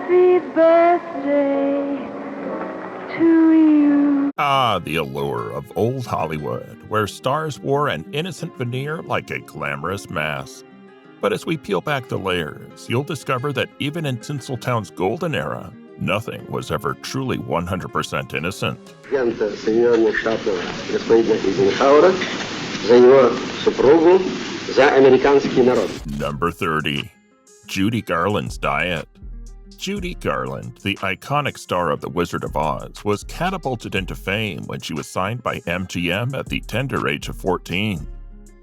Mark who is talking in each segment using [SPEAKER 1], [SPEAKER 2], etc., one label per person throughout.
[SPEAKER 1] Happy birthday to you.
[SPEAKER 2] Ah, the allure of old Hollywood, where stars wore an innocent veneer like a glamorous mask. But as we peel back the layers, you'll discover that even in Tinseltown's golden era, nothing was ever truly 100% innocent. Number 30. Judy Garland's diet. Judy Garland, the iconic star of The Wizard of Oz, was catapulted into fame when she was signed by MGM at the tender age of 14.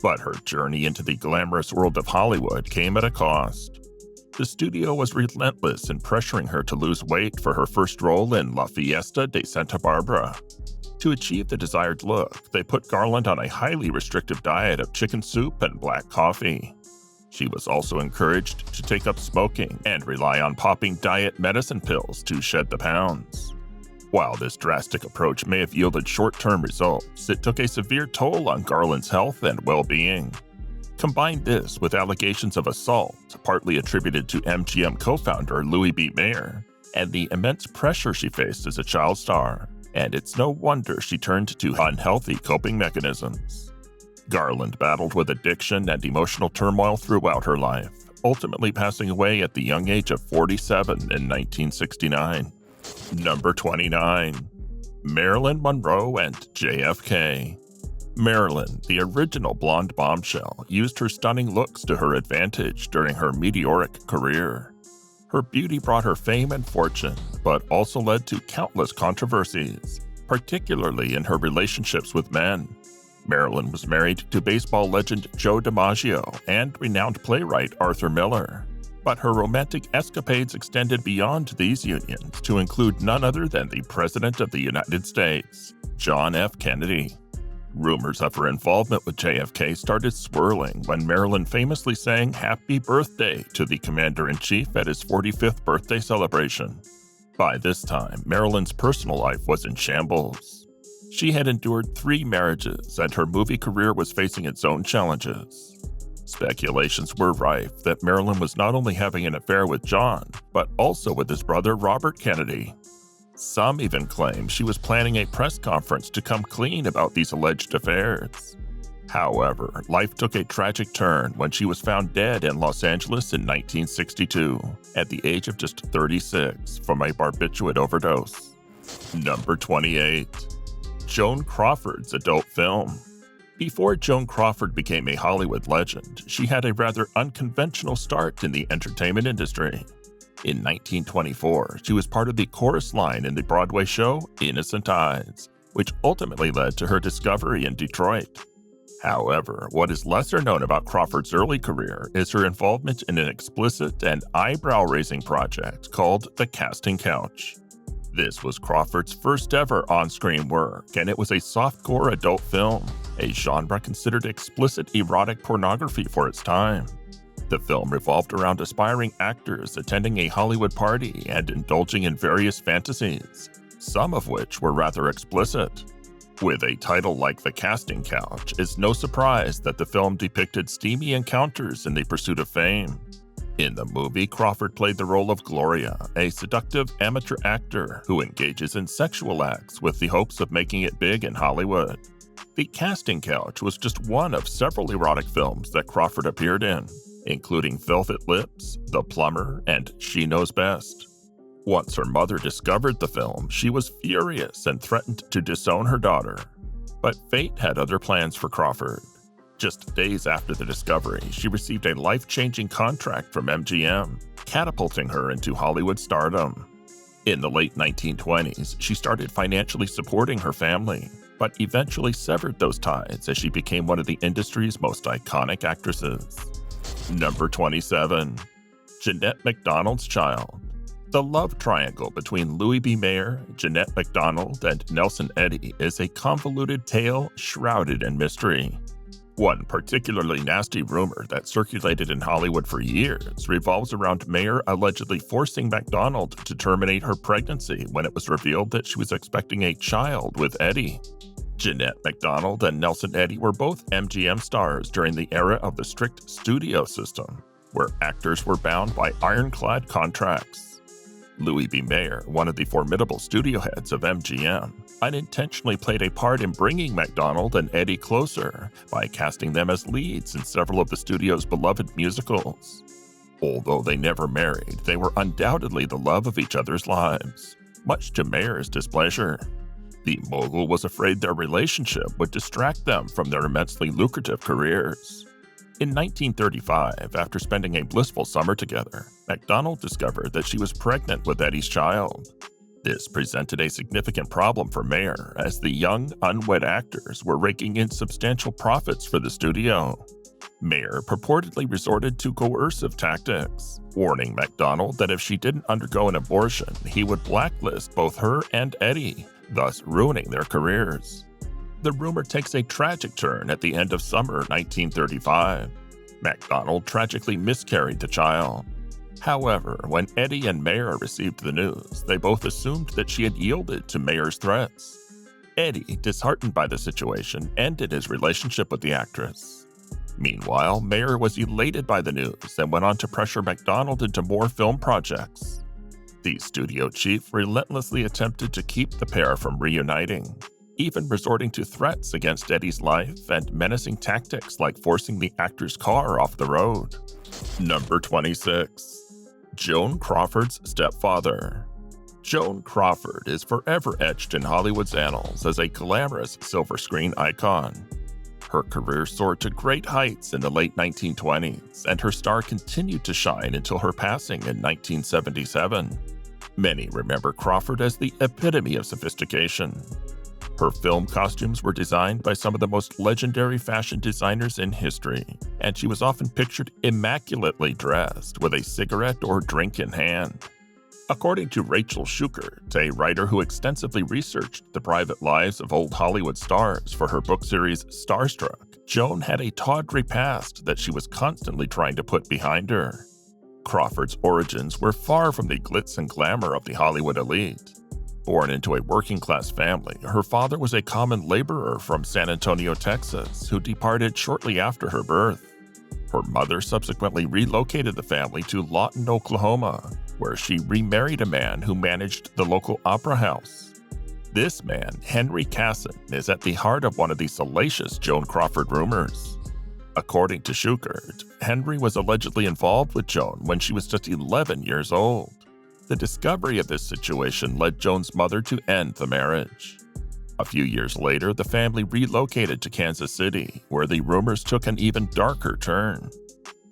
[SPEAKER 2] But her journey into the glamorous world of Hollywood came at a cost. The studio was relentless in pressuring her to lose weight for her first role in La Fiesta de Santa Barbara. To achieve the desired look, they put Garland on a highly restrictive diet of chicken soup and black coffee. She was also encouraged to take up smoking and rely on popping diet medicine pills to shed the pounds. While this drastic approach may have yielded short-term results, it took a severe toll on Garland's health and well-being. Combine this with allegations of assault, partly attributed to MGM co-founder Louis B. Mayer, and the immense pressure she faced as a child star, and it's no wonder she turned to unhealthy coping mechanisms. Garland battled with addiction and emotional turmoil throughout her life, ultimately passing away at the young age of 47 in 1969. Number 29. Marilyn Monroe and JFK. Marilyn, the original blonde bombshell, used her stunning looks to her advantage during her meteoric career. Her beauty brought her fame and fortune, but also led to countless controversies, particularly in her relationships with men. Marilyn was married to baseball legend Joe DiMaggio and renowned playwright Arthur Miller. But her romantic escapades extended beyond these unions to include none other than the President of the United States, John F. Kennedy. Rumors of her involvement with JFK started swirling when Marilyn famously sang Happy Birthday to the Commander-in-Chief at his 45th birthday celebration. By this time, Marilyn's personal life was in shambles. She had endured 3 marriages, and her movie career was facing its own challenges. Speculations were rife that Marilyn was not only having an affair with John, but also with his brother Robert Kennedy. Some even claim she was planning a press conference to come clean about these alleged affairs. However, life took a tragic turn when she was found dead in Los Angeles in 1962, at the age of just 36, from a barbiturate overdose. Number 28. Joan Crawford's adult film. Before Joan Crawford became a Hollywood legend, she had a rather unconventional start in the entertainment industry. In 1924, she was part of the chorus line in the Broadway show Innocent Eyes, which ultimately led to her discovery in Detroit. However, what is lesser known about Crawford's early career is her involvement in an explicit and eyebrow-raising project called The Casting Couch. This was Crawford's first ever on-screen work, and it was a softcore adult film, a genre considered explicit erotic pornography for its time. The film revolved around aspiring actors attending a Hollywood party and indulging in various fantasies, some of which were rather explicit. With a title like The Casting Couch, it's no surprise that the film depicted steamy encounters in the pursuit of fame. In the movie, Crawford played the role of Gloria, a seductive amateur actor who engages in sexual acts with the hopes of making it big in Hollywood. The Casting Couch was just one of several erotic films that Crawford appeared in, including Velvet Lips, The Plumber, and She Knows Best. Once her mother discovered the film, she was furious and threatened to disown her daughter. But fate had other plans for Crawford. Just days after the discovery, she received a life-changing contract from MGM, catapulting her into Hollywood stardom. In the late 1920s, she started financially supporting her family, but eventually severed those ties as she became one of the industry's most iconic actresses. Number 27. Janette McDonald's Child. The love triangle between Louis B. Mayer, Janette McDonald, and Nelson Eddy is a convoluted tale shrouded in mystery. One particularly nasty rumor that circulated in Hollywood for years revolves around Mayer allegedly forcing McDonald to terminate her pregnancy when it was revealed that she was expecting a child with Eddy. Janette McDonald and Nelson Eddy were both MGM stars during the era of the strict studio system, where actors were bound by ironclad contracts. Louis B. Mayer, one of the formidable studio heads of MGM, unintentionally played a part in bringing McDonald and Eddie closer by casting them as leads in several of the studio's beloved musicals. Although they never married, they were undoubtedly the love of each other's lives, much to Mayer's displeasure. The mogul was afraid their relationship would distract them from their immensely lucrative careers. In 1935, after spending a blissful summer together, McDonald discovered that she was pregnant with Eddie's child. This presented a significant problem for Mayer, as the young, unwed actors were raking in substantial profits for the studio. Mayer purportedly resorted to coercive tactics, warning McDonald that if she didn't undergo an abortion, he would blacklist both her and Eddie, thus ruining their careers. The rumor takes a tragic turn at the end of summer 1935. McDonald tragically miscarried the child. However, when Eddie and Mayer received the news, they both assumed that she had yielded to Mayer's threats. Eddie, disheartened by the situation, ended his relationship with the actress. Meanwhile, Mayer was elated by the news and went on to pressure McDonald into more film projects. The studio chief relentlessly attempted to keep the pair from reuniting, even resorting to threats against Eddie's life and menacing tactics like forcing the actor's car off the road. Number 26. Joan Crawford's stepfather. Joan Crawford is forever etched in Hollywood's annals as a glamorous silver screen icon. Her career soared to great heights in the late 1920s, and her star continued to shine until her passing in 1977. Many remember Crawford as the epitome of sophistication. Her film costumes were designed by some of the most legendary fashion designers in history, and she was often pictured immaculately dressed with a cigarette or drink in hand. According to Rachel Schuchert, a writer who extensively researched the private lives of old Hollywood stars for her book series Starstruck, Joan had a tawdry past that she was constantly trying to put behind her. Crawford's origins were far from the glitz and glamour of the Hollywood elite. Born into a working-class family, her father was a common laborer from San Antonio, Texas, who departed shortly after her birth. Her mother subsequently relocated the family to Lawton, Oklahoma, where she remarried a man who managed the local opera house. This man, Henry Casson, is at the heart of one of the salacious Joan Crawford rumors. According to Schuchert, Henry was allegedly involved with Joan when she was just 11 years old. The discovery of this situation led Joan's mother to end the marriage. A few years later, the family relocated to Kansas City, where the rumors took an even darker turn.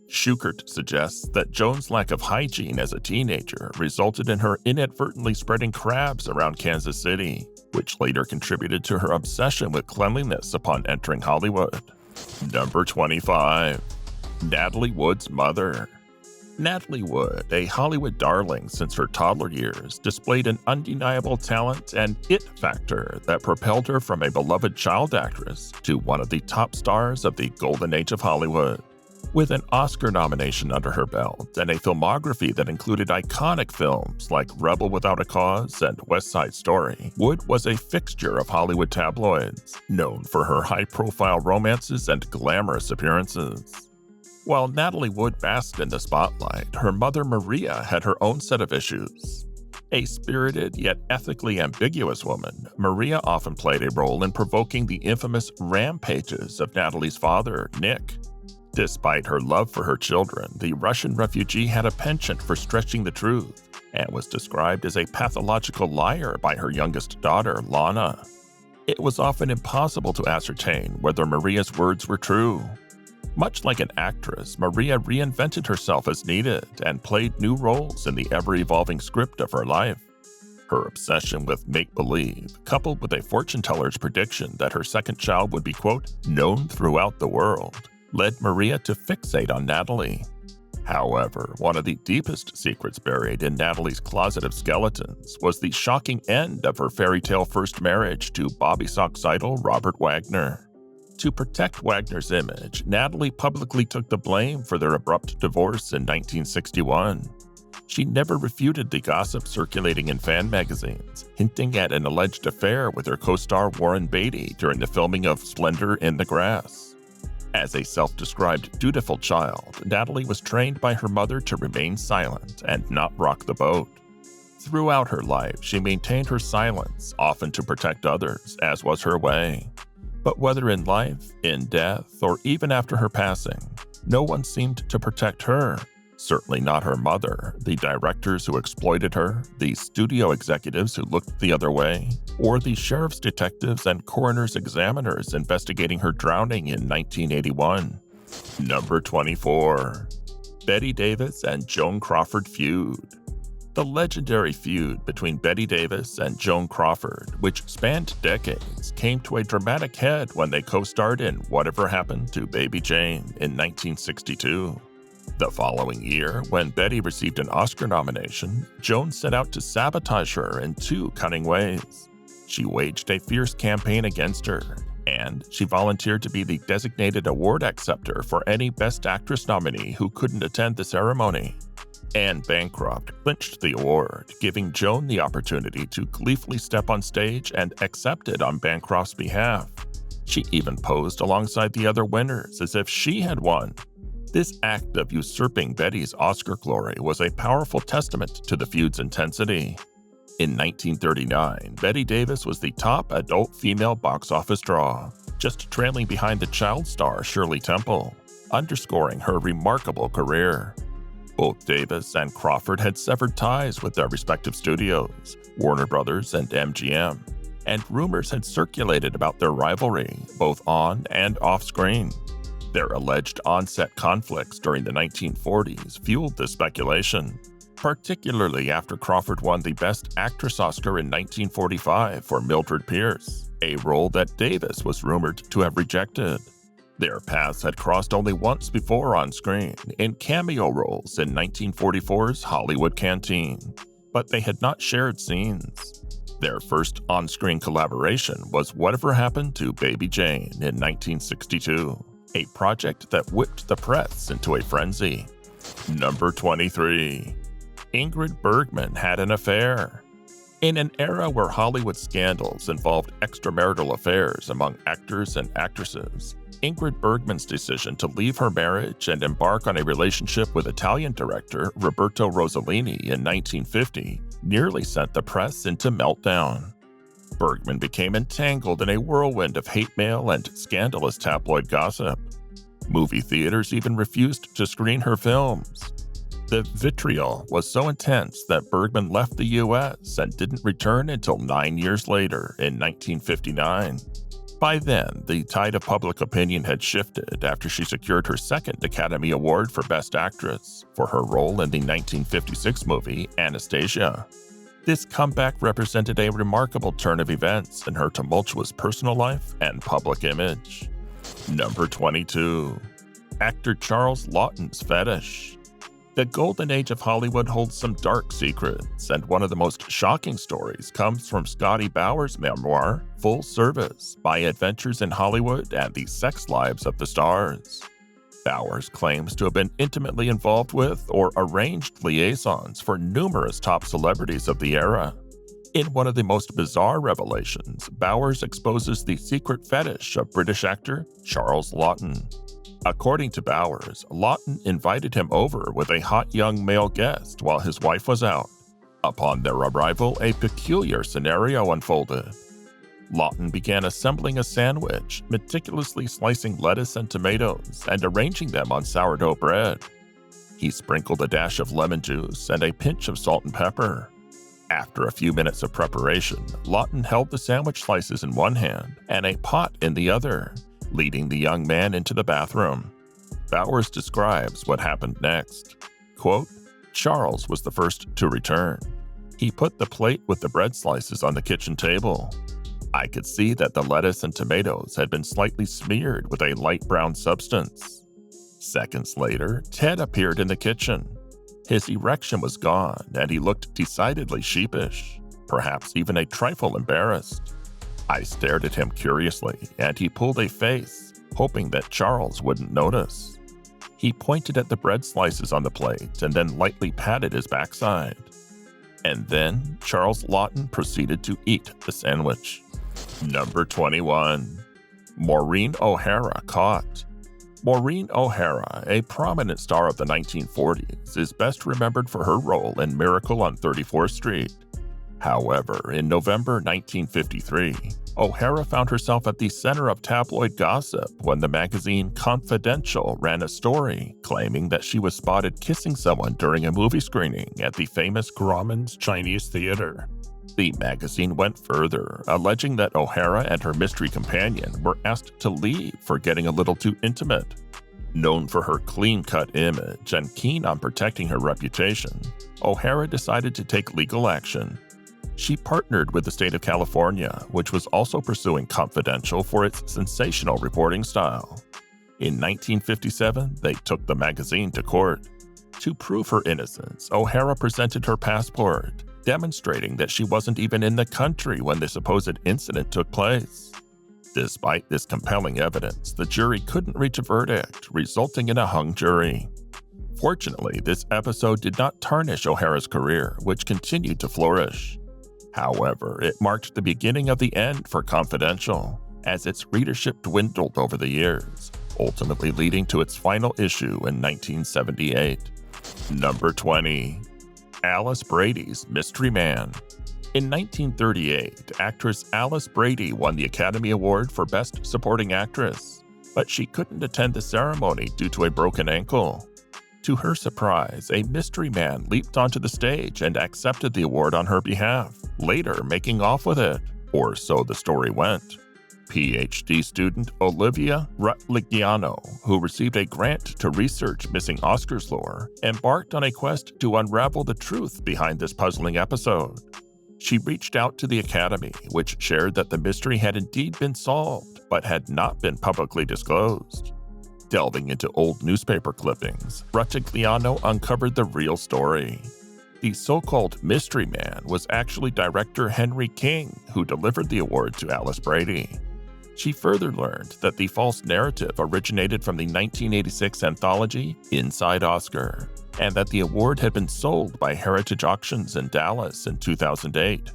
[SPEAKER 2] Schuchert suggests that Joan's lack of hygiene as a teenager resulted in her inadvertently spreading crabs around Kansas City, which later contributed to her obsession with cleanliness upon entering Hollywood. Number 25. Natalie Woods' mother. Natalie Wood, a Hollywood darling since her toddler years, displayed an undeniable talent and it factor that propelled her from a beloved child actress to one of the top stars of the golden age of Hollywood. With an Oscar nomination under her belt and a filmography that included iconic films like Rebel Without a Cause and West Side Story, Wood was a fixture of Hollywood tabloids, known for her high-profile romances and glamorous appearances. While Natalie Wood basked in the spotlight, her mother Maria had her own set of issues. A spirited yet ethically ambiguous woman, Maria often played a role in provoking the infamous rampages of Natalie's father, Nick. Despite her love for her children, the Russian refugee had a penchant for stretching the truth and was described as a pathological liar by her youngest daughter, Lana. It was often impossible to ascertain whether Maria's words were true. Much like an actress, Maria reinvented herself as needed and played new roles in the ever-evolving script of her life. Her obsession with make-believe, coupled with a fortune teller's prediction that her second child would be, quote, known throughout the world, led Maria to fixate on Natalie. However, one of the deepest secrets buried in Natalie's closet of skeletons was the shocking end of her fairy tale first marriage to Bobby Sox idol Robert Wagner. To protect Wagner's image, Natalie publicly took the blame for their abrupt divorce in 1961. She never refuted the gossip circulating in fan magazines, hinting at an alleged affair with her co-star Warren Beatty during the filming of Splendor in the Grass. As a self-described dutiful child, Natalie was trained by her mother to remain silent and not rock the boat. Throughout her life, she maintained her silence, often to protect others, as was her way. But whether in life, in death, or even after her passing, no one seemed to protect her. Certainly not her mother, the directors who exploited her, the studio executives who looked the other way, or the sheriff's detectives and coroner's examiners investigating her drowning in 1981. Number 24. Bette Davis and Joan Crawford feud. The legendary feud between Bette Davis and Joan Crawford, which spanned decades, came to a dramatic head when they co-starred in Whatever Happened to Baby Jane in 1962. The following year, when Bette received an Oscar nomination, Joan set out to sabotage her in two cunning ways. She waged a fierce campaign against her, and she volunteered to be the designated award acceptor for any Best Actress nominee who couldn't attend the ceremony. Anne Bancroft clinched the award, giving Joan the opportunity to gleefully step on stage and accept it on Bancroft's behalf. She even posed alongside the other winners as if she had won. This act of usurping Betty's Oscar glory was a powerful testament to the feud's intensity. In 1939, Bette Davis was the top adult female box office draw, just trailing behind the child star Shirley Temple, underscoring her remarkable career. Both Davis and Crawford had severed ties with their respective studios, Warner Brothers and MGM, and rumors had circulated about their rivalry, both on and off-screen. Their alleged on-set conflicts during the 1940s fueled this speculation, particularly after Crawford won the Best Actress Oscar in 1945 for Mildred Pierce, a role that Davis was rumored to have rejected. Their paths had crossed only once before on screen, in cameo roles in 1944's Hollywood Canteen, but they had not shared scenes. Their first on-screen collaboration was Whatever Happened to Baby Jane in 1962, a project that whipped the press into a frenzy. Number 23. Ingrid Bergman had an affair. In an era where Hollywood scandals involved extramarital affairs among actors and actresses, Ingrid Bergman's decision to leave her marriage and embark on a relationship with Italian director Roberto Rossellini in 1950 nearly sent the press into meltdown. Bergman became entangled in a whirlwind of hate mail and scandalous tabloid gossip. Movie theaters even refused to screen her films. The vitriol was so intense that Bergman left the U.S. and didn't return until 9 years later in 1959. By then, the tide of public opinion had shifted after she secured her second Academy Award for Best Actress for her role in the 1956 movie Anastasia. This comeback represented a remarkable turn of events in her tumultuous personal life and public image. Number 22. Actor Charles Laughton's Fetish. The golden age of Hollywood holds some dark secrets, and one of the most shocking stories comes from Scotty Bowers' memoir, Full Service: My Adventures in Hollywood and the Sex Lives of the Stars. Bowers claims to have been intimately involved with or arranged liaisons for numerous top celebrities of the era. In one of the most bizarre revelations, Bowers exposes the secret fetish of British actor Charles Laughton. According to Bowers, Laughton invited him over with a hot young male guest while his wife was out. Upon their arrival, a peculiar scenario unfolded. Laughton began assembling a sandwich, meticulously slicing lettuce and tomatoes and arranging them on sourdough bread. He sprinkled a dash of lemon juice and a pinch of salt and pepper. After a few minutes of preparation, Laughton held the sandwich slices in one hand and a pot in the other, leading the young man into the bathroom. Bowers describes what happened next. Quote, Charles was the first to return. He put the plate with the bread slices on the kitchen table. I could see that the lettuce and tomatoes had been slightly smeared with a light brown substance. Seconds later, Ted appeared in the kitchen. His erection was gone, and he looked decidedly sheepish, perhaps even a trifle embarrassed. I stared at him curiously, and he pulled a face, hoping that Charles wouldn't notice. He pointed at the bread slices on the plate and then lightly patted his backside. And then Charles Laughton proceeded to eat the sandwich. Number 21. Maureen O'Hara caught. Maureen O'Hara, a prominent star of the 1940s, is best remembered for her role in Miracle on 34th Street. However, in November 1953, O'Hara found herself at the center of tabloid gossip when the magazine Confidential ran a story claiming that she was spotted kissing someone during a movie screening at the famous Grauman's Chinese Theater. The magazine went further, alleging that O'Hara and her mystery companion were asked to leave for getting a little too intimate. Known for her clean-cut image and keen on protecting her reputation, O'Hara decided to take legal action. She partnered with the state of California, which was also pursuing Confidential for its sensational reporting style. In 1957, they took the magazine to court. To prove her innocence, O'Hara presented her passport, demonstrating that she wasn't even in the country when the supposed incident took place. Despite this compelling evidence, the jury couldn't reach a verdict, resulting in a hung jury. Fortunately, this episode did not tarnish O'Hara's career, which continued to flourish. However, it marked the beginning of the end for Confidential, as its readership dwindled over the years, ultimately leading to its final issue in 1978. Number 20. Alice Brady's Mystery Man. In 1938, actress Alice Brady won the Academy Award for Best Supporting Actress, but she couldn't attend the ceremony due to a broken ankle. To her surprise, a mystery man leaped onto the stage and accepted the award on her behalf, later making off with it, or so the story went. PhD student Olivia Rutligiano, who received a grant to research missing Oscars lore, embarked on a quest to unravel the truth behind this puzzling episode. She reached out to the Academy, which shared that the mystery had indeed been solved, but had not been publicly disclosed. Delving into old newspaper clippings, Rutligiano uncovered the real story. The so-called Mystery Man was actually director Henry King, who delivered the award to Alice Brady. She further learned that the false narrative originated from the 1986 anthology Inside Oscar, and that the award had been sold by Heritage Auctions in Dallas in 2008.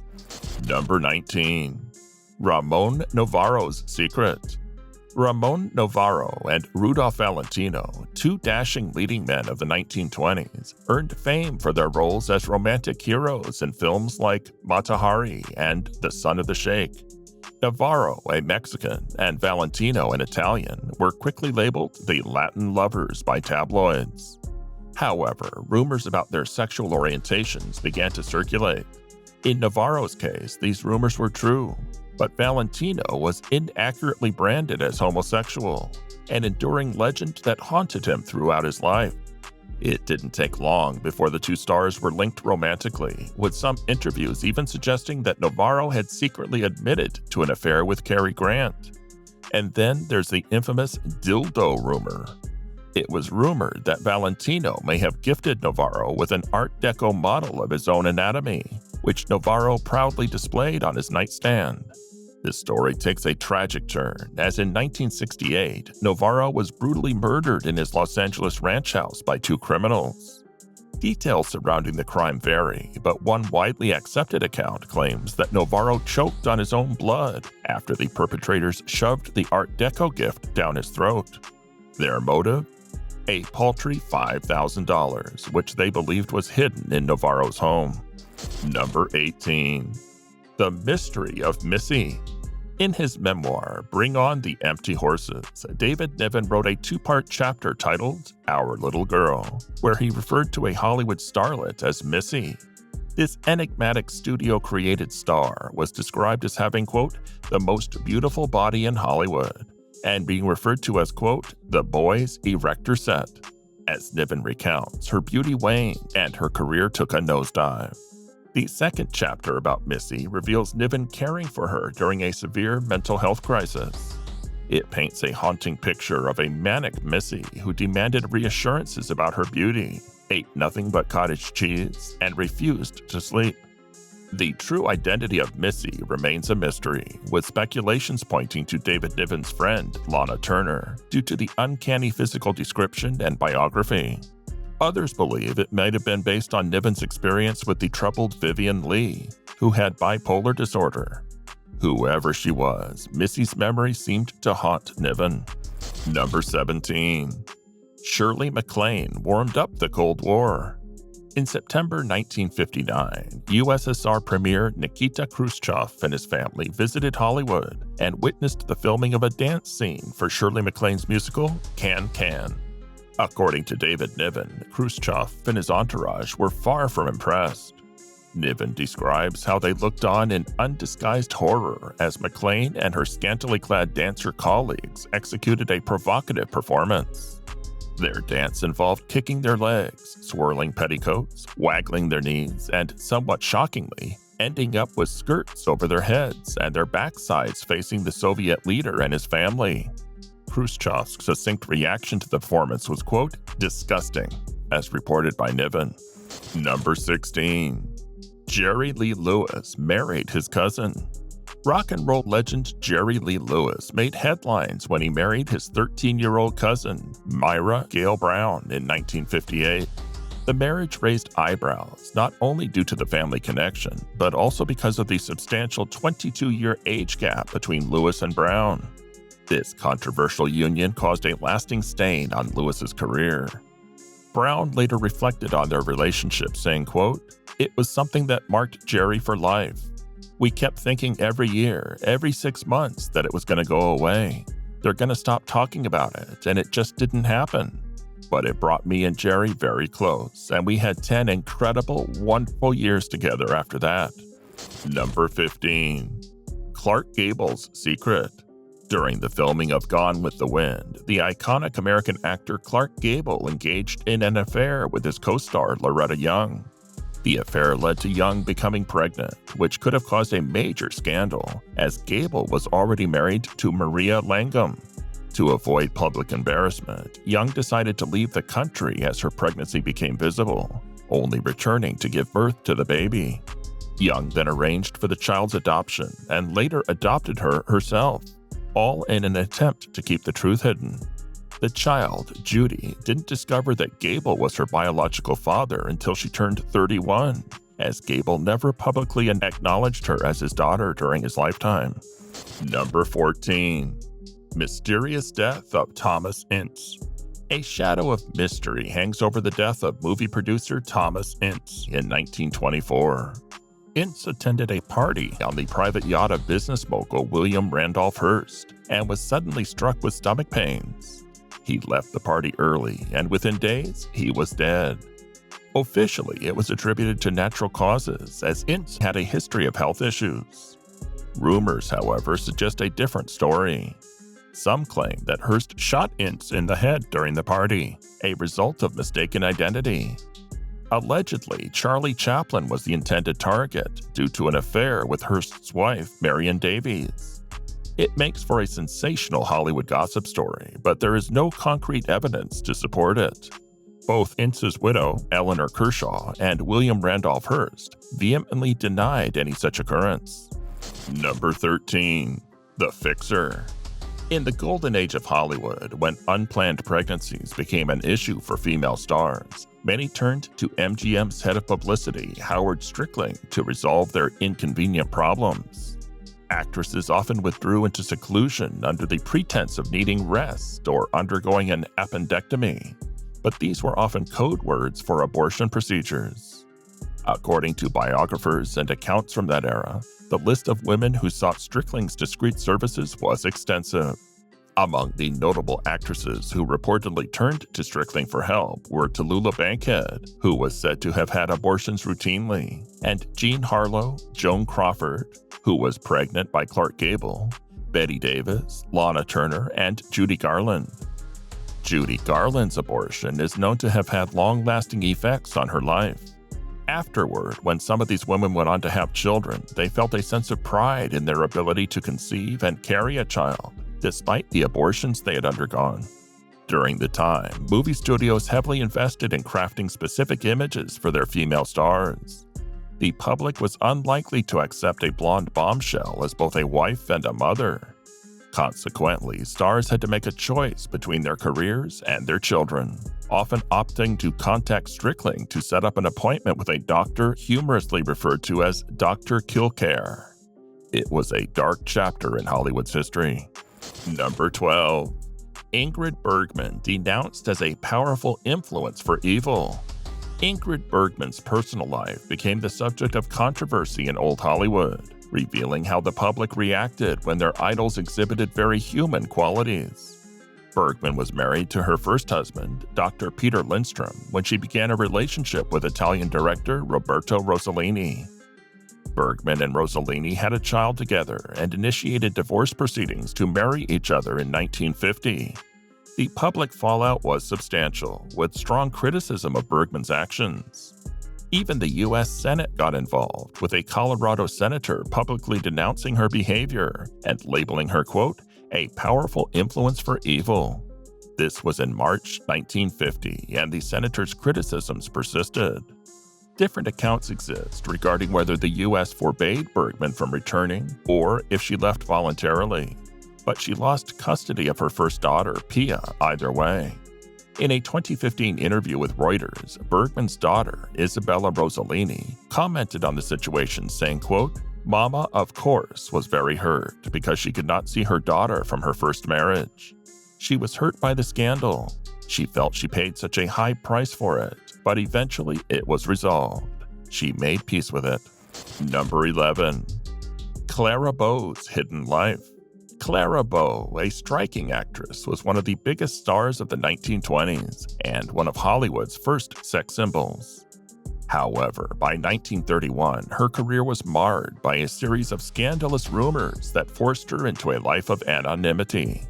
[SPEAKER 2] Number 19. Ramon Novaro's Secret. Ramon Novaro and Rudolph Valentino, two dashing leading men of the 1920s, earned fame for their roles as romantic heroes in films like Mata Hari and The Son of the Sheikh. Novaro, a Mexican, and Valentino, an Italian, were quickly labeled the Latin lovers by tabloids. However, rumors about their sexual orientations began to circulate. In Novaro's case, these rumors were true, but Valentino was inaccurately branded as homosexual, an enduring legend that haunted him throughout his life. It didn't take long before the two stars were linked romantically, with some interviews even suggesting that Novaro had secretly admitted to an affair with Cary Grant. And then there's the infamous dildo rumor. It was rumored that Valentino may have gifted Novaro with an Art Deco model of his own anatomy, which Novaro proudly displayed on his nightstand. This story takes a tragic turn, as in 1968, Novaro was brutally murdered in his Los Angeles ranch house by two criminals. Details surrounding the crime vary, but one widely accepted account claims that Novaro choked on his own blood after the perpetrators shoved the Art Deco gift down his throat. Their motive? A paltry $5,000, which they believed was hidden in Novaro's home. Number 18. The Mystery of Missy. In his memoir, Bring On the Empty Horses, David Niven wrote a two-part chapter titled Our Little Girl, where he referred to a Hollywood starlet as Missy. This enigmatic studio-created star was described as having, quote, the most beautiful body in Hollywood, and being referred to as, quote, the boys' erector set. As Niven recounts, her beauty waned and her career took a nosedive. The second chapter about Missy reveals Niven caring for her during a severe mental health crisis. It paints a haunting picture of a manic Missy who demanded reassurances about her beauty, ate nothing but cottage cheese, and refused to sleep. The true identity of Missy remains a mystery, with speculations pointing to David Niven's friend, Lana Turner, due to the uncanny physical description and biography. Others believe it might have been based on Niven's experience with the troubled Vivian Lee, who had bipolar disorder. Whoever she was, Missy's memory seemed to haunt Niven. Number 17. Shirley McLean warmed up the Cold War. In September 1959, USSR Premier Nikita Khrushchev and his family visited Hollywood and witnessed the filming of a dance scene for Shirley MacLaine's musical Can Can. According to David Niven, Khrushchev and his entourage were far from impressed. Niven describes how they looked on in undisguised horror as MacLaine and her scantily clad dancer colleagues executed a provocative performance. Their dance involved kicking their legs, swirling petticoats, waggling their knees, and, somewhat shockingly, ending up with skirts over their heads and their backsides facing the Soviet leader and his family. Khrushchev's succinct reaction to the performance was, quote, disgusting, as reported by Niven. Number 16. Jerry Lee Lewis married his cousin. Rock and roll legend Jerry Lee Lewis made headlines when he married his 13-year-old cousin, Myra Gail Brown, in 1958. The marriage raised eyebrows not only due to the family connection, but also because of the substantial 22-year age gap between Lewis and Brown. This controversial union caused a lasting stain on Lewis's career. Brown later reflected on their relationship, saying, quote, "It was something that marked Jerry for life. We kept thinking every year, every 6 months, that it was going to go away. They're going to stop talking about it, and it just didn't happen. But it brought me and Jerry very close, and we had 10 incredible, wonderful years together after that." Number 15. Clark Gable's secret. During the filming of Gone with the Wind, the iconic American actor Clark Gable engaged in an affair with his co-star Loretta Young. The affair led to Young becoming pregnant, which could have caused a major scandal, as Gable was already married to Maria Langham. To avoid public embarrassment, Young decided to leave the country as her pregnancy became visible, only returning to give birth to the baby. Young then arranged for the child's adoption and later adopted her herself, all in an attempt to keep the truth hidden. The child, Judy, didn't discover that Gable was her biological father until she turned 31, as Gable never publicly acknowledged her as his daughter during his lifetime. Number 14. Mysterious death of Thomas Ince. A shadow of mystery hangs over the death of movie producer Thomas Ince in 1924. Ince attended a party on the private yacht of business mogul William Randolph Hearst and was suddenly struck with stomach pains. He left the party early, and within days, he was dead. Officially, it was attributed to natural causes, as Ince had a history of health issues. Rumors, however, suggest a different story. Some claim that Hearst shot Ince in the head during the party, a result of mistaken identity. Allegedly, Charlie Chaplin was the intended target due to an affair with Hearst's wife, Marion Davies. It makes for a sensational Hollywood gossip story, but there is no concrete evidence to support it. Both Ince's widow, Eleanor Kershaw, and William Randolph Hearst vehemently denied any such occurrence. Number 13. The Fixer. In the golden age of Hollywood, when unplanned pregnancies became an issue for female stars, many turned to MGM's head of publicity, Howard Strickling, to resolve their inconvenient problems. Actresses often withdrew into seclusion under the pretense of needing rest or undergoing an appendectomy, but these were often code words for abortion procedures. According to biographers and accounts from that era, the list of women who sought Strickling's discreet services was extensive. Among the notable actresses who reportedly turned to Strickling for help were Tallulah Bankhead, who was said to have had abortions routinely, and Jean Harlow, Joan Crawford, who was pregnant by Clark Gable, Bette Davis, Lana Turner, and Judy Garland. Judy Garland's abortion is known to have had long-lasting effects on her life. Afterward, when some of these women went on to have children, they felt a sense of pride in their ability to conceive and carry a child, despite the abortions they had undergone. During the time, movie studios heavily invested in crafting specific images for their female stars. The public was unlikely to accept a blonde bombshell as both a wife and a mother. Consequently, stars had to make a choice between their careers and their children, often opting to contact Strickling to set up an appointment with a doctor humorously referred to as Dr. Killcare. It was a dark chapter in Hollywood's history. Number 12. Ingrid Bergman denounced as a powerful influence for evil. Ingrid Bergman's personal life became the subject of controversy in Old Hollywood, revealing how the public reacted when their idols exhibited very human qualities. Bergman was married to her first husband, Dr. Peter Lindstrom, when she began a relationship with Italian director Roberto Rossellini. Bergman and Rossellini had a child together and initiated divorce proceedings to marry each other in 1950. The public fallout was substantial, with strong criticism of Bergman's actions. Even the U.S. Senate got involved, with a Colorado senator publicly denouncing her behavior and labeling her, quote, a powerful influence for evil. This was in March 1950, and the senator's criticisms persisted. Different accounts exist regarding whether the U.S. forbade Bergman from returning or if she left voluntarily, but she lost custody of her first daughter, Pia, either way. In a 2015 interview with Reuters, Bergman's daughter, Isabella Rossellini, commented on the situation saying, quote, Mama, of course, was very hurt because she could not see her daughter from her first marriage. She was hurt by the scandal. She felt she paid such a high price for it, but eventually it was resolved. She made peace with it. Number 11. Clara Bow's hidden life. Clara Bow, a striking actress, was one of the biggest stars of the 1920s and one of Hollywood's first sex symbols. However, by 1931, her career was marred by a series of scandalous rumors that forced her into a life of anonymity.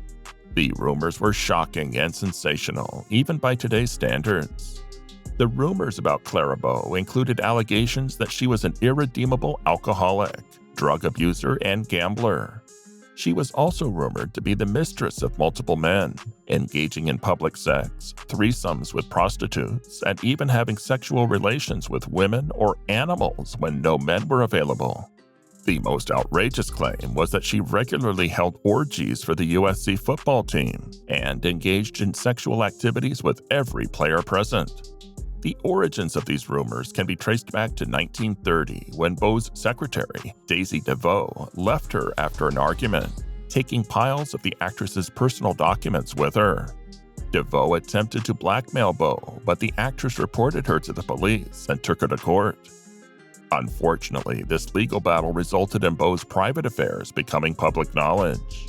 [SPEAKER 2] The rumors were shocking and sensational, even by today's standards. The rumors about Clara Bow included allegations that she was an irredeemable alcoholic, drug abuser, and gambler. She was also rumored to be the mistress of multiple men, engaging in public sex, threesomes with prostitutes, and even having sexual relations with women or animals when no men were available. The most outrageous claim was that she regularly held orgies for the USC football team and engaged in sexual activities with every player present. The origins of these rumors can be traced back to 1930 when Bow's secretary, Daisy DeVoe, left her after an argument, taking piles of the actress's personal documents with her. DeVoe attempted to blackmail Bow, but the actress reported her to the police and took her to court. Unfortunately, this legal battle resulted in Bow's private affairs becoming public knowledge.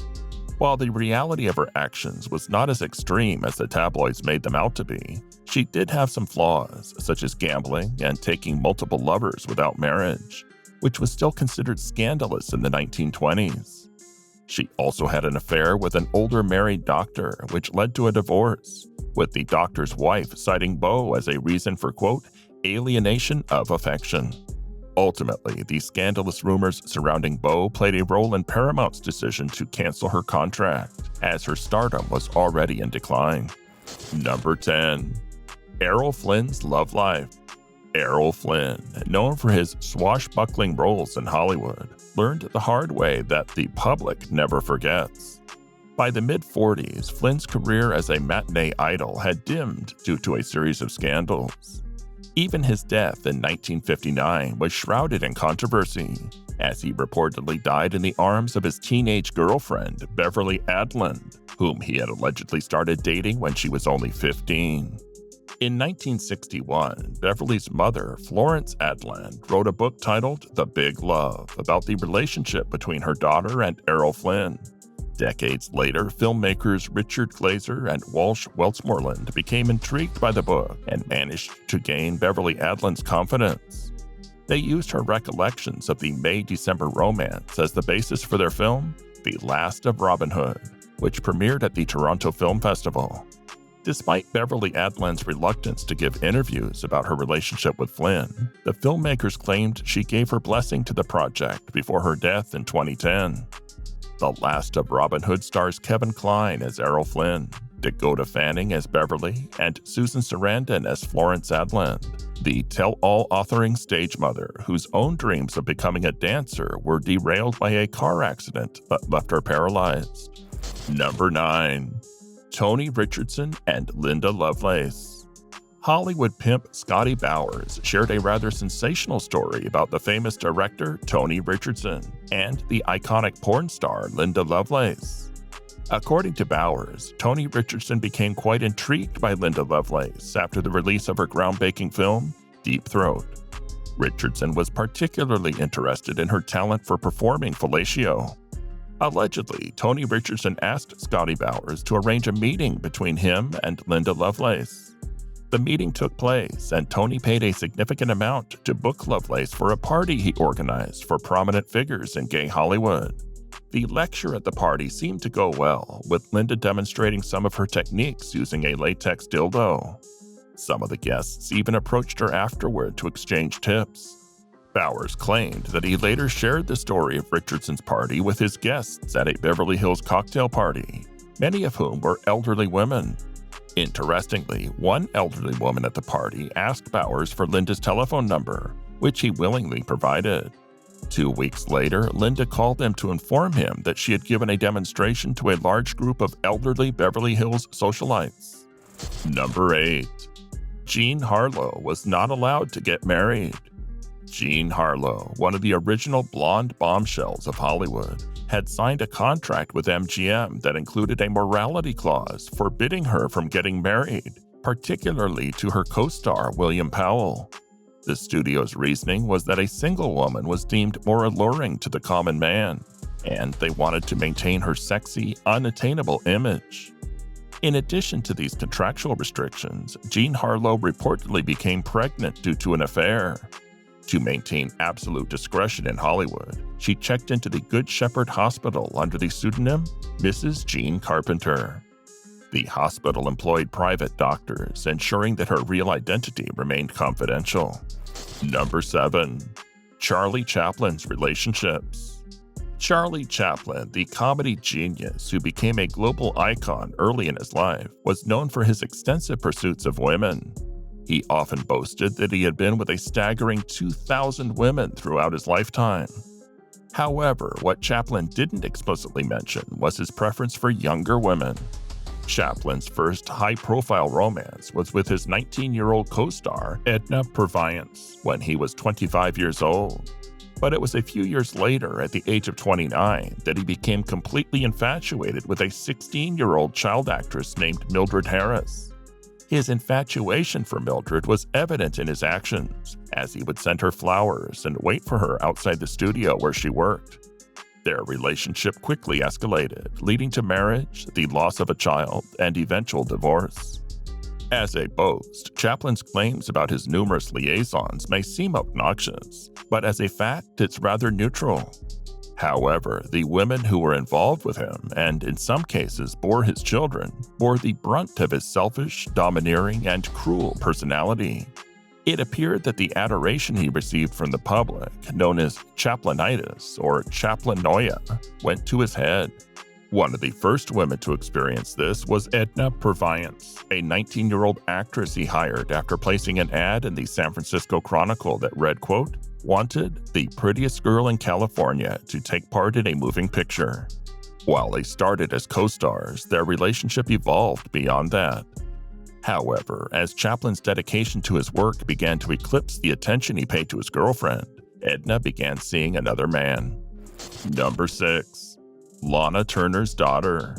[SPEAKER 2] While the reality of her actions was not as extreme as the tabloids made them out to be, she did have some flaws, such as gambling and taking multiple lovers without marriage, which was still considered scandalous in the 1920s. She also had an affair with an older married doctor, which led to a divorce, with the doctor's wife citing Bow as a reason for, quote, alienation of affection. Ultimately, the scandalous rumors surrounding Bow played a role in Paramount's decision to cancel her contract, as her stardom was already in decline. Number 10. Errol Flynn's love life. Errol Flynn, known for his swashbuckling roles in Hollywood, learned the hard way that the public never forgets. By the mid-40s, Flynn's career as a matinee idol had dimmed due to a series of scandals. Even his death in 1959 was shrouded in controversy, as he reportedly died in the arms of his teenage girlfriend, Beverly Adland, whom he had allegedly started dating when she was only 15. In 1961, Beverly's mother, Florence Adland, wrote a book titled The Big Love about the relationship between her daughter and Errol Flynn. Decades later, filmmakers Richard Glazer and Walsh Westmoreland became intrigued by the book and managed to gain Beverly Adland's confidence. They used her recollections of the May-December romance as the basis for their film, The Last of Robin Hood, which premiered at the Toronto Film Festival. Despite Beverly Adland's reluctance to give interviews about her relationship with Flynn, the filmmakers claimed she gave her blessing to the project before her death in 2010. The Last of Robin Hood stars Kevin Kline as Errol Flynn, Dakota Fanning as Beverly, and Susan Sarandon as Florence Adland, the tell-all authoring stage mother whose own dreams of becoming a dancer were derailed by a car accident that left her paralyzed. Number 9. Tony Richardson and Linda Lovelace. Hollywood pimp Scotty Bowers shared a rather sensational story about the famous director Tony Richardson and the iconic porn star Linda Lovelace. According to Bowers, Tony Richardson became quite intrigued by Linda Lovelace after the release of her groundbreaking film, Deep Throat. Richardson was particularly interested in her talent for performing fellatio. Allegedly, Tony Richardson asked Scotty Bowers to arrange a meeting between him and Linda Lovelace. The meeting took place, and Tony paid a significant amount to book Lovelace for a party he organized for prominent figures in gay Hollywood. The lecture at the party seemed to go well, with Linda demonstrating some of her techniques using a latex dildo. Some of the guests even approached her afterward to exchange tips. Bowers claimed that he later shared the story of Richardson's party with his guests at a Beverly Hills cocktail party, many of whom were elderly women. Interestingly, one elderly woman at the party asked Bowers for Linda's telephone number, which he willingly provided. 2 weeks later, Linda called him to inform him that she had given a demonstration to a large group of elderly Beverly Hills socialites. Number 8. Jean Harlow was not allowed to get married. Jean Harlow, one of the original blonde bombshells of Hollywood, had signed a contract with MGM that included a morality clause forbidding her from getting married, particularly to her co-star William Powell. The studio's reasoning was that a single woman was deemed more alluring to the common man, and they wanted to maintain her sexy, unattainable image. In addition to these contractual restrictions, Jean Harlow reportedly became pregnant due to an affair. To maintain absolute discretion in Hollywood, she checked into the Good Shepherd Hospital under the pseudonym Mrs. Jean Carpenter. The hospital employed private doctors, ensuring that her real identity remained confidential. Number 7. Charlie Chaplin's relationships. Charlie Chaplin, the comedy genius who became a global icon early in his life, was known for his extensive pursuits of women. He often boasted that he had been with a staggering 2,000 women throughout his lifetime. However, what Chaplin didn't explicitly mention was his preference for younger women. Chaplin's first high-profile romance was with his 19-year-old co-star, Edna Purviance, when he was 25 years old. But it was a few years later, at the age of 29, that he became completely infatuated with a 16-year-old child actress named Mildred Harris. His infatuation for Mildred was evident in his actions, as he would send her flowers and wait for her outside the studio where she worked. Their relationship quickly escalated, leading to marriage, the loss of a child, and eventual divorce. As a boast, Chaplin's claims about his numerous liaisons may seem obnoxious, but as a fact, it's rather neutral. However, the women who were involved with him, and in some cases bore his children, bore the brunt of his selfish, domineering, and cruel personality. It appeared that the adoration he received from the public, known as Chaplinitis or Chaplinoia, went to his head. One of the first women to experience this was Edna Purviance, a 19-year-old actress he hired after placing an ad in the San Francisco Chronicle that read, quote, "Wanted, the prettiest girl in California to take part in a moving picture." While they started as co-stars, their relationship evolved beyond that. However, as Chaplin's dedication to his work began to eclipse the attention he paid to his girlfriend, Edna began seeing another man. Number 6. Lana Turner's daughter.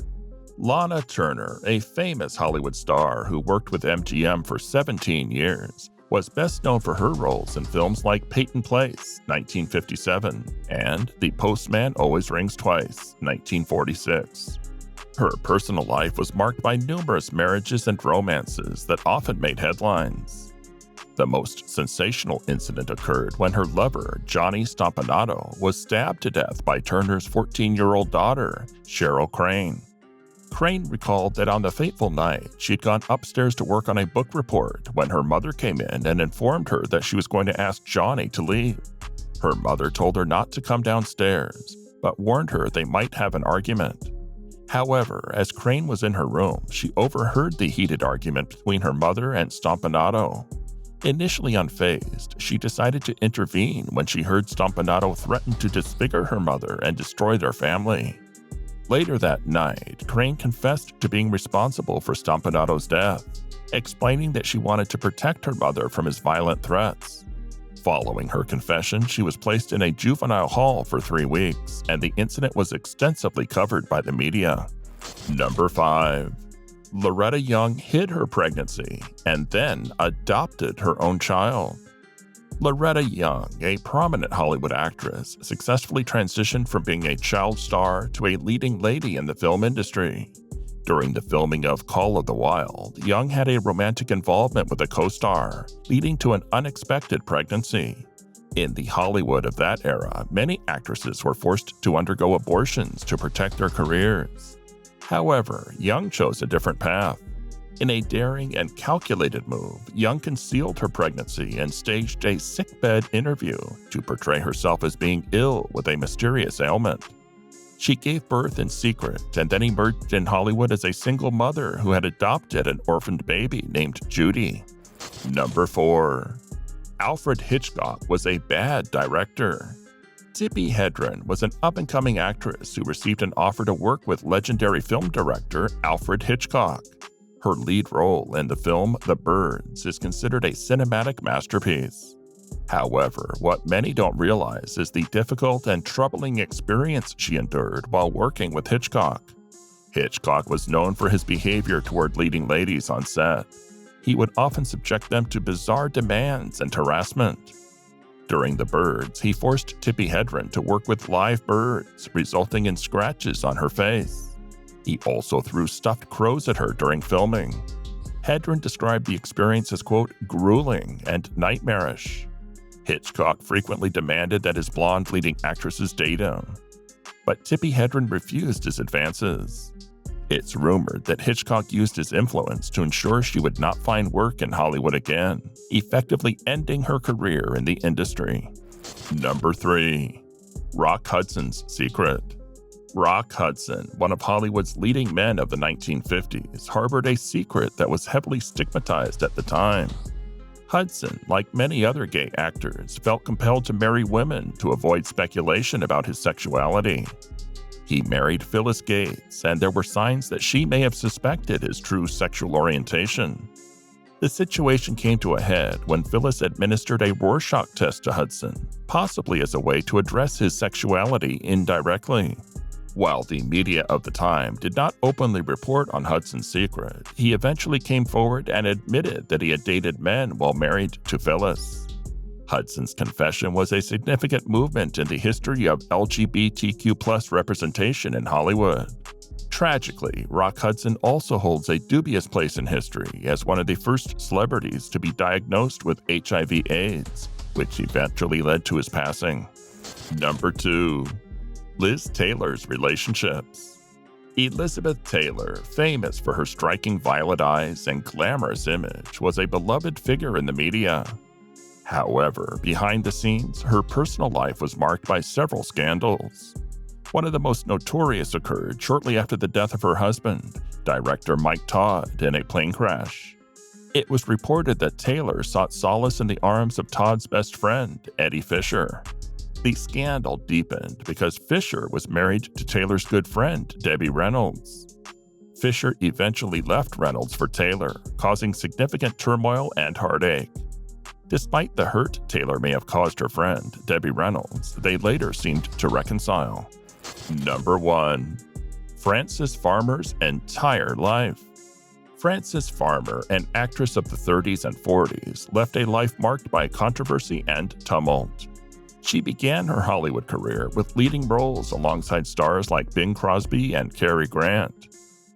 [SPEAKER 2] Lana Turner, a famous Hollywood star who worked with MGM for 17 years, was best known for her roles in films like Peyton Place, 1957, and The Postman Always Rings Twice, 1946. Her personal life was marked by numerous marriages and romances that often made headlines. The most sensational incident occurred when her lover, Johnny Stompanato, was stabbed to death by Turner's 14-year-old daughter, Cheryl Crane. Crane recalled that on the fateful night, she'd gone upstairs to work on a book report when her mother came in and informed her that she was going to ask Johnny to leave. Her mother told her not to come downstairs, but warned her they might have an argument. However, as Crane was in her room, she overheard the heated argument between her mother and Stompanato. Initially unfazed, she decided to intervene when she heard Stompanato threaten to disfigure her mother and destroy their family. Later that night, Crane confessed to being responsible for Stompanato's death, explaining that she wanted to protect her mother from his violent threats. Following her confession, she was placed in a juvenile hall for 3 weeks, and the incident was extensively covered by the media. Number 5. Loretta Young hid her pregnancy and then adopted her own child. Loretta Young, a prominent Hollywood actress, successfully transitioned from being a child star to a leading lady in the film industry. During the filming of Call of the Wild, Young had a romantic involvement with a co-star, leading to an unexpected pregnancy. In the Hollywood of that era, many actresses were forced to undergo abortions to protect their careers. However, Young chose a different path. In a daring and calculated move, Young concealed her pregnancy and staged a sickbed interview to portray herself as being ill with a mysterious ailment. She gave birth in secret and then emerged in Hollywood as a single mother who had adopted an orphaned baby named Judy. Number 4. Alfred Hitchcock was a bad director. Tippi Hedren was an up-and-coming actress who received an offer to work with legendary film director Alfred Hitchcock. Her lead role in the film The Birds is considered a cinematic masterpiece. However, what many don't realize is the difficult and troubling experience she endured while working with Hitchcock. Hitchcock was known for his behavior toward leading ladies on set. He would often subject them to bizarre demands and harassment. During The Birds, he forced Tippi Hedren to work with live birds, resulting in scratches on her face. He also threw stuffed crows at her during filming. Hedren described the experience as, quote, grueling and nightmarish. Hitchcock frequently demanded that his blonde leading actresses date him, but Tippi Hedren refused his advances. It's rumored that Hitchcock used his influence to ensure she would not find work in Hollywood again, effectively ending her career in the industry. Number 3. Rock Hudson's secret. Rock Hudson, one of Hollywood's leading men of the 1950s, harbored a secret that was heavily stigmatized at the time. Hudson, like many other gay actors, felt compelled to marry women to avoid speculation about his sexuality. He married Phyllis Gates, and there were signs that she may have suspected his true sexual orientation. The situation came to a head when Phyllis administered a Rorschach test to Hudson, possibly as a way to address his sexuality indirectly. While the media of the time did not openly report on Hudson's secret, he eventually came forward and admitted that he had dated men while married to Phyllis. Hudson's confession was a significant movement in the history of LGBTQ+ representation in Hollywood. Tragically, Rock Hudson also holds a dubious place in history as one of the first celebrities to be diagnosed with HIV/AIDS, which eventually led to his passing. Number 2. Liz Taylor's relationships. Elizabeth Taylor, famous for her striking violet eyes and glamorous image, was a beloved figure in the media. However, behind the scenes, her personal life was marked by several scandals. One of the most notorious occurred shortly after the death of her husband, director Mike Todd, in a plane crash. It was reported that Taylor sought solace in the arms of Todd's best friend, Eddie Fisher. The scandal deepened because Fisher was married to Taylor's good friend, Debbie Reynolds. Fisher eventually left Reynolds for Taylor, causing significant turmoil and heartache. Despite the hurt Taylor may have caused her friend, Debbie Reynolds, they later seemed to reconcile. Number 1. Frances Farmer's entire life. Frances Farmer, an actress of the 30s and 40s, left a life marked by controversy and tumult. She began her Hollywood career with leading roles alongside stars like Bing Crosby and Cary Grant.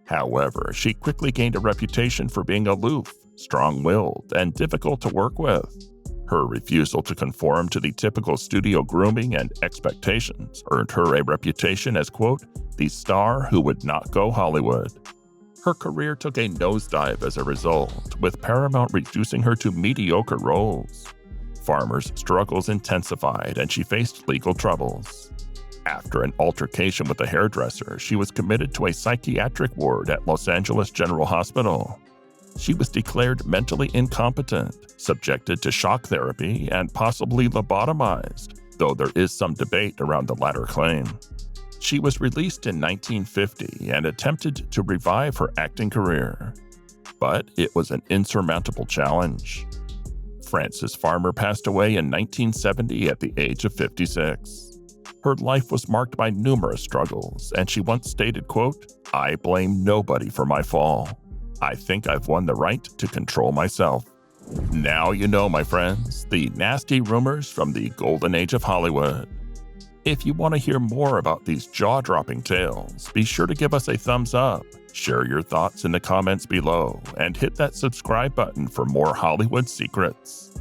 [SPEAKER 2] However, she quickly gained a reputation for being aloof, strong-willed, and difficult to work with. Her refusal to conform to the typical studio grooming and expectations earned her a reputation as, quote, the star who would not go Hollywood. Her career took a nosedive as a result, with Paramount reducing her to mediocre roles. Farmer's struggles intensified and she faced legal troubles. After an altercation with a hairdresser, she was committed to a psychiatric ward at Los Angeles General Hospital. She was declared mentally incompetent, subjected to shock therapy, and possibly lobotomized, though there is some debate around the latter claim. She was released in 1950 and attempted to revive her acting career, but it was an insurmountable challenge. Frances Farmer passed away in 1970 at the age of 56. Her life was marked by numerous struggles, and she once stated, quote, "I blame nobody for my fall. I think I've won the right to control myself." Now you know, my friends, the nasty rumors from the golden age of Hollywood. If you want to hear more about these jaw-dropping tales, be sure to give us a thumbs up, share your thoughts in the comments below, and hit that subscribe button for more Hollywood secrets.